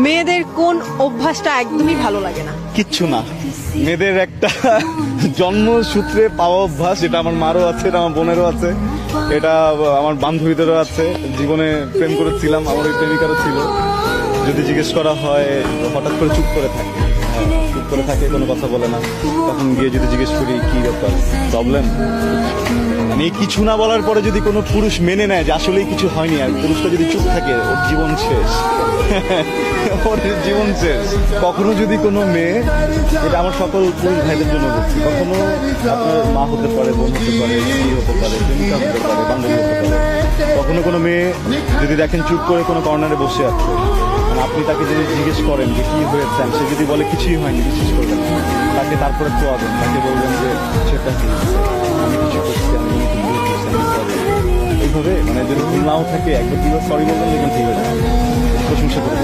মেয়েদের কোন অভ্যাসটা একদমই ভালো লাগে না? কিচ্ছু না, মেয়েদের একটা জন্মসূত্রে পাওয়া অভ্যাস, এটা আমার মারও আছে, এটা আমার বোনেরও আছে, এটা আমার বান্ধবীদেরও আছে। জীবনে প্রেম করেছিলাম, আমার ওই প্রেমিকারও ছিল। যদি জিজ্ঞেস করা হয় হঠাৎ করে চুপ করে থাকে, চুপ করে থাকে, কোনো কথা বলে না। তখন গিয়ে যদি জিজ্ঞেস করি কি ব্যাপার, প্রবলেম, মানে কিছু না বলার পরে যদি কোনো পুরুষ মেনে নেয় যে আসলেই কিছু হয়নি, আর পুরুষটা যদি চুপ থাকে, ওর জীবন শেষ। ওর জীবন শেষ। কখনো যদি কোনো মেয়ে, এটা আমার সকল পুরুষ ভাইদের জন্য বলছি, কখনো আপনার মা হতে পারে, বোন হতে পারে, স্ত্রী হতে পারে, প্রেমিকা হতে পারে, বান্ধবী হতে পারে, কখনো কোনো মেয়ে যদি দেখেন চুপ করে কোনো কর্নারে বসে আছে, মানে আপনি তাকে যদি জিজ্ঞেস করেন যে কি হয়েছে, সে যদি বলে কিছুই হয়নি, বিশ্বাস করবেন না। তাকে তারপরে চোয়াবেন, তাকে বলবেন যে সেটা কি, আমি কিছু করছি, আমি কিছু ভুল করছি, আমি sorry। এইভাবে মানে যদি ভুল নাও থাকে, একবার দুবার সরি বলবেন, দেখবেন ঠিক হয়ে যাবে। প্রশংসা করে